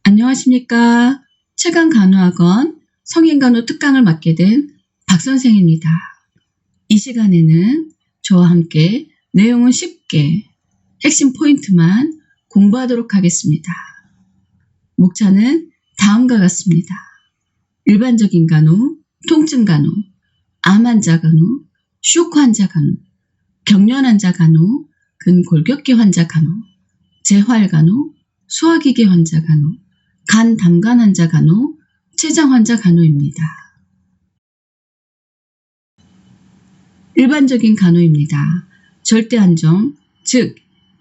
안녕하십니까. 최강간호학원 성인간호 특강을 맡게 된 박선생입니다. 이 시간에는 저와 함께 내용은 쉽게 핵심 포인트만 공부하도록 하겠습니다. 목차는 다음과 같습니다. 일반적인 간호, 통증 간호, 암 환자 간호, 쇼크 환자 간호, 경련 환자 간호, 근골격계 환자 간호, 재활 간호, 소화기계 환자 간호, 간 담관 환자 간호, 췌장 환자 간호입니다. 일반적인 간호입니다. 절대 안정, 즉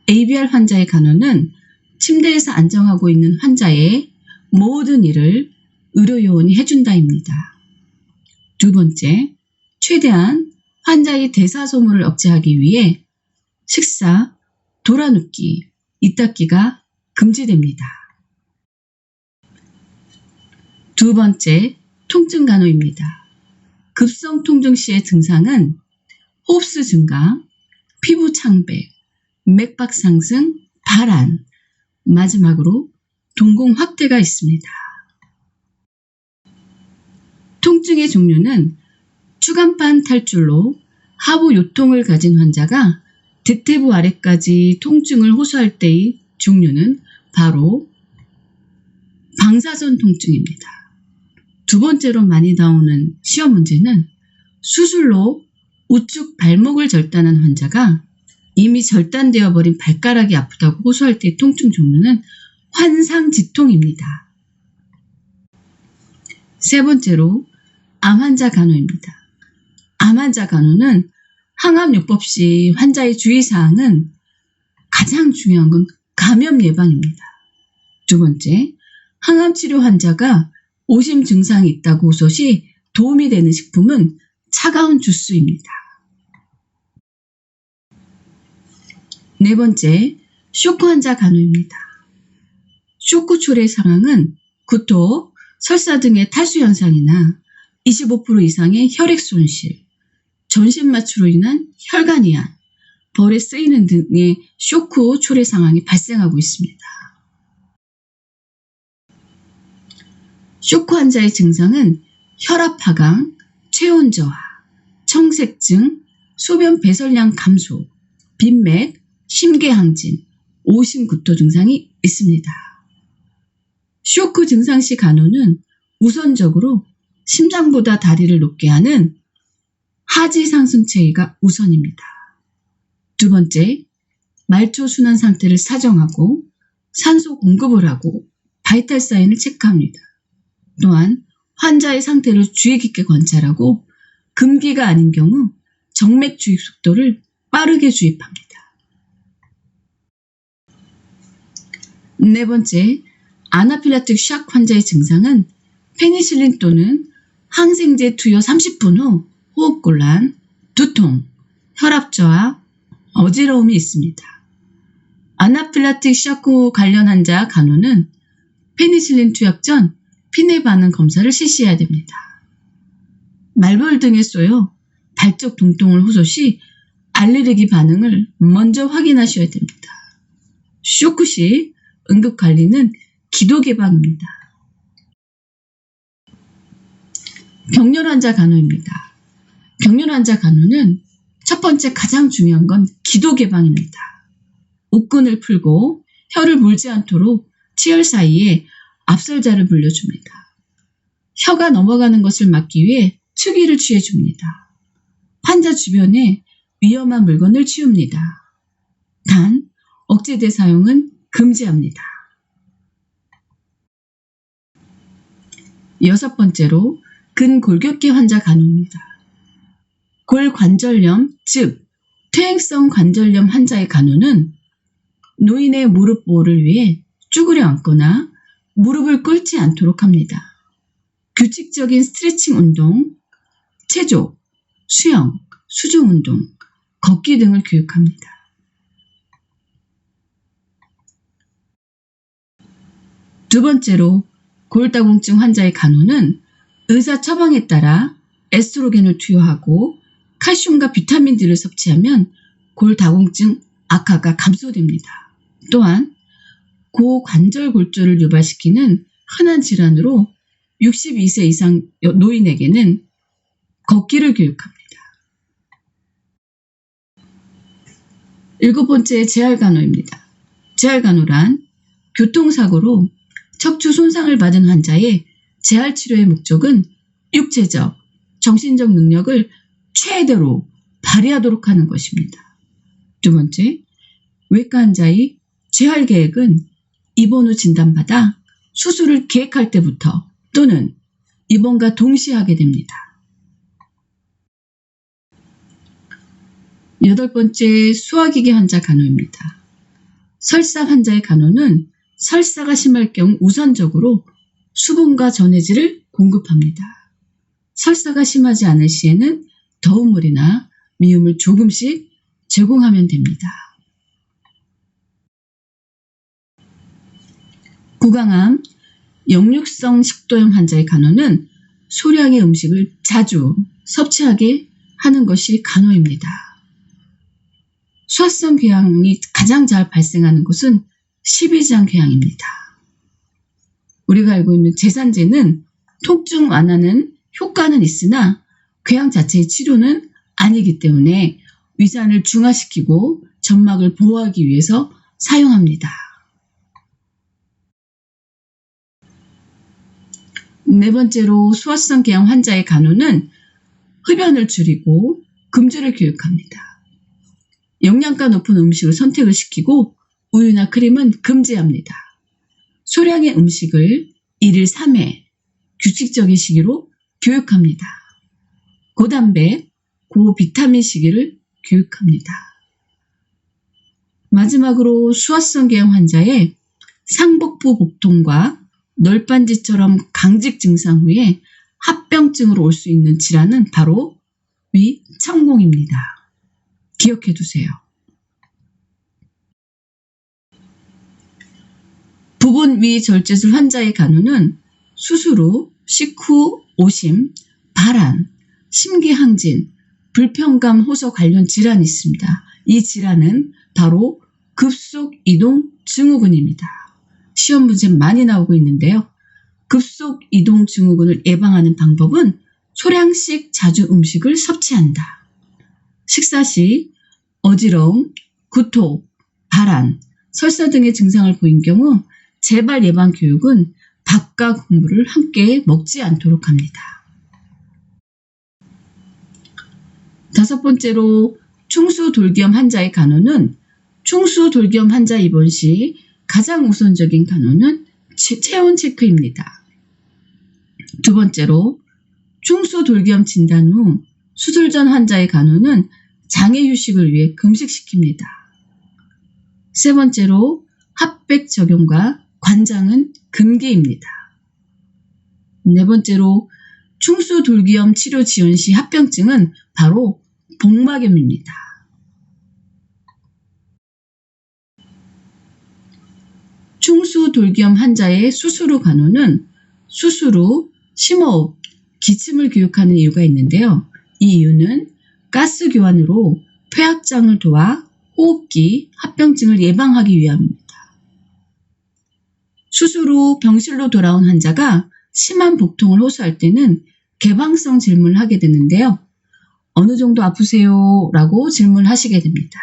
ABR 환자의 간호는 침대에서 안정하고 있는 환자의 모든 일을 의료요원이 해준다입니다. 두 번째, 최대한 환자의 대사소모를 억제하기 위해 식사, 돌아눕기, 이닦기가 금지됩니다. 두 번째, 통증 간호입니다. 급성 통증 시의 증상은 호흡수 증가, 피부 창백, 맥박 상승, 발한, 마지막으로 동공 확대가 있습니다. 통증의 종류는 추간판 탈출로 하부 요통을 가진 환자가 대퇴부 아래까지 통증을 호소할 때의 종류는 바로 방사선 통증입니다. 두 번째로 많이 나오는 시험 문제는 수술로 우측 발목을 절단한 환자가 이미 절단되어 버린 발가락이 아프다고 호소할 때의 통증 종류는 환상지통입니다. 세 번째로 암 환자 간호입니다. 암 환자 간호는 항암요법 시 환자의 주의사항은 가장 중요한 건 감염 예방입니다. 두 번째, 항암치료 환자가 오심 증상이 있다고 호소 시 도움이 되는 식품은 차가운 주스입니다. 네 번째, 쇼크 환자 간호입니다. 쇼크 초래 상황은 구토, 설사 등의 탈수 현상이나 25% 이상의 혈액 손실, 전신마취로 인한 혈관 이완, 벌에 쓰이는 등의 쇼크 초래 상황이 발생하고 있습니다. 쇼크 환자의 증상은 혈압 하강, 체온 저하, 청색증, 소변 배설량 감소, 빈맥, 심계항진, 오심구토 증상이 있습니다. 쇼크 증상 시 간호는 우선적으로 심장보다 다리를 높게 하는 하지 상승 체위가 우선입니다. 두 번째, 말초 순환 상태를 사정하고 산소 공급을 하고 바이탈 사인을 체크합니다. 또한 환자의 상태를 주의 깊게 관찰하고 금기가 아닌 경우 정맥 주입 속도를 빠르게 주입합니다. 네 번째, 아나필락틱 샥 환자의 증상은 페니실린 또는 항생제 투여 30분 후 호흡곤란, 두통, 혈압 저하, 어지러움이 있습니다. 아나필락틱 샥 관련 환자 간호는 페니실린 투약 전 피내 반응 검사를 실시해야 됩니다. 말벌 등에 쏘여 발적 동통을 호소 시 알레르기 반응을 먼저 확인하셔야 됩니다. 쇼크 시 응급관리는 기도 개방입니다. 경련 환자 간호입니다. 경련 환자 간호는 첫 번째 가장 중요한 건 기도 개방입니다. 옷끈을 풀고 혀를 물지 않도록 치열 사이에 압설자를 물려줍니다. 혀가 넘어가는 것을 막기 위해 특위를 취해줍니다. 환자 주변에 위험한 물건을 치웁니다. 단, 억제대 사용은 금지합니다. 여섯 번째로 근골격계 환자 간호입니다. 골관절염, 즉 퇴행성 관절염 환자의 간호는 노인의 무릎 보호를 위해 쭈그려 앉거나 무릎을 꿇지 않도록 합니다. 규칙적인 스트레칭 운동, 체조, 수영, 수중 운동, 걷기 등을 교육합니다. 두 번째로 골다공증 환자의 간호는 의사 처방에 따라 에스트로겐을 투여하고 칼슘과 비타민 D를 섭취하면 골다공증 악화가 감소됩니다. 또한 고관절골조를 유발시키는 흔한 질환으로 62세 이상 노인에게는 걷기를 교육합니다. 7번째, 재활간호입니다. 재활간호란 교통사고로 척추 손상을 받은 환자의 재활치료의 목적은 육체적, 정신적 능력을 최대로 발휘하도록 하는 것입니다. 2번째, 외과 환자의 재활계획은 입원 후 진단받아 수술을 계획할 때부터 또는 입원과 동시에 하게 됩니다. 8번째, 소화기계 환자 간호입니다. 설사 환자의 간호는 설사가 심할 경우 우선적으로 수분과 전해질을 공급합니다. 설사가 심하지 않을 시에는 더운 물이나 미음을 조금씩 제공하면 됩니다. 구강암, 역류성 식도염 환자의 간호는 소량의 음식을 자주 섭취하게 하는 것이 간호입니다. 소화성 궤양이 가장 잘 발생하는 곳은 십이지장 궤양입니다. 우리가 알고 있는 제산제는 통증 완화는 효과는 있으나 궤양 자체의 치료는 아니기 때문에 위산을 중화시키고 점막을 보호하기 위해서 사용합니다. 4번째로 소화성 궤양 환자의 간호는 흡연을 줄이고 금주를 교육합니다. 영양가 높은 음식을 선택을 시키고 우유나 크림은 금지합니다. 소량의 음식을 1일 3회 규칙적인 시기로 교육합니다. 고단백, 고비타민 시기를 교육합니다. 마지막으로 소화성 궤양 환자의 상복부 복통과 널빤지처럼 강직 증상 후에 합병증으로 올 수 있는 질환은 바로 위창공입니다. 기억해 두세요. 부분 위절제술 환자의 간호는 수술 후, 식후, 오심, 발한, 심기항진, 불편감 호소 관련 질환이 있습니다. 이 질환은 바로 급속이동 증후군입니다. 시험 문제 많이 나오고 있는데요. 급속이동 증후군을 예방하는 방법은 소량씩 자주 음식을 섭취한다. 식사 시 어지러움, 구토, 발한, 설사 등의 증상을 보인 경우 재발 예방 교육은 밥과 국물을 함께 먹지 않도록 합니다. 5번째로 충수돌기염 환자의 간호는 충수돌기염 환자 입원 시 가장 우선적인 간호는 체온 체크입니다. 2번째로 충수돌기염 진단 후 수술 전 환자의 간호는 장애 휴식을 위해 금식시킵니다. 3번째로 핫백 적용과 관장은 금기입니다. 4번째로 충수돌기염 치료 지원 시 합병증은 바로 복막염입니다. 충수돌기염 환자의 수술 후 간호는 수술 후 심호흡, 기침을 교육하는 이유가 있는데요. 이 이유는 가스 교환으로 폐악장을 도와 호흡기, 합병증을 예방하기 위함입니다. 수술 후 병실로 돌아온 환자가 심한 복통을 호소할 때는 개방성 질문을 하게 되는데요. 어느 정도 아프세요? 라고 질문하시게 됩니다.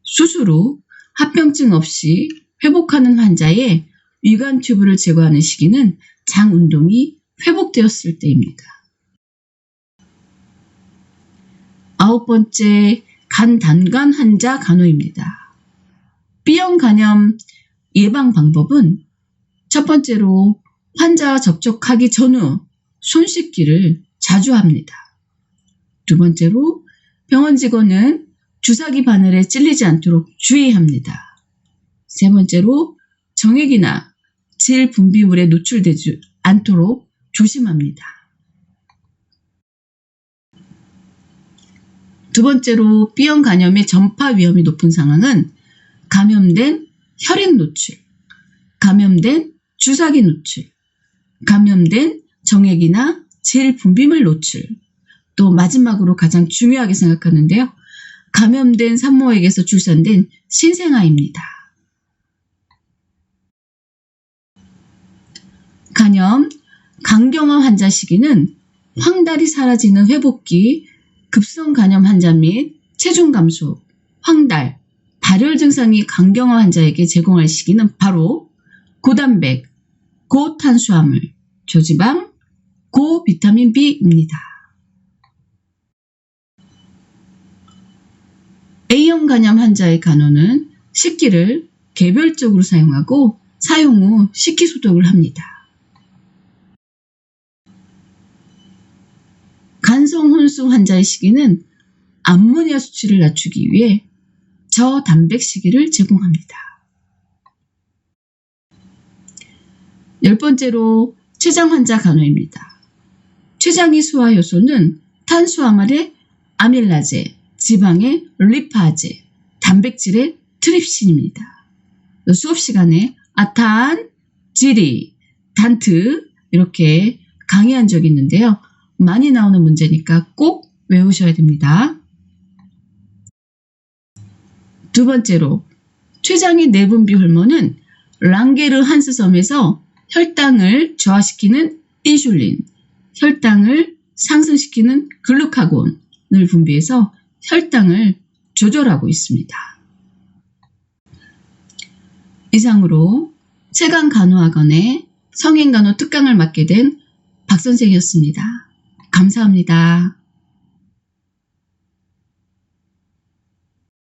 수술 후 합병증 없이 회복하는 환자의 위관 튜브를 제거하는 시기는 장 운동이 회복되었을 때입니다. 9번째, 간단관 환자 간호입니다. B형 간염 예방 방법은 첫 번째로 환자와 접촉하기 전후 손 씻기를 자주 합니다. 2번째로 병원 직원은 주사기 바늘에 찔리지 않도록 주의합니다. 3번째로 정액이나 질 분비물에 노출되지 않도록 조심합니다. 2번째로 B형 간염의 전파 위험이 높은 상황은 감염된 혈액 노출, 감염된 주사기 노출, 감염된 정액이나 질 분비물 노출, 또 마지막으로 가장 중요하게 생각하는데요. 감염된 산모에게서 출산된 신생아입니다. 간염, 강경화 환자 시기는 황달이 사라지는 회복기, 급성 간염 환자 및 체중 감소, 황달, 발열 증상이 강경화 환자에게 제공할 시기는 바로 고단백, 고탄수화물, 저지방, 고비타민 B입니다. A형 간염 환자의 간호는 식기를 개별적으로 사용하고 사용 후 식기소독을 합니다. 간성혼수 환자의 식이는 암모니아 수치를 낮추기 위해 저단백 식이를 제공합니다. 10번째로 췌장 환자 간호입니다. 췌장의 소화 요소는 탄수화물의 아밀라제, 지방의 리파제, 단백질의 트립신입니다. 수업 시간에 아탄, 지리, 단트 이렇게 강의한 적이 있는데요. 많이 나오는 문제니까 꼭 외우셔야 됩니다. 두 번째로 췌장의 내분비 호르몬은 랑게르한스섬에서 혈당을 저하시키는 인슐린, 혈당을 상승시키는 글루카곤을 분비해서 혈당을 조절하고 있습니다. 이상으로 체강간호학원의 성인간호 특강을 맡게 된 박선생이었습니다. 감사합니다.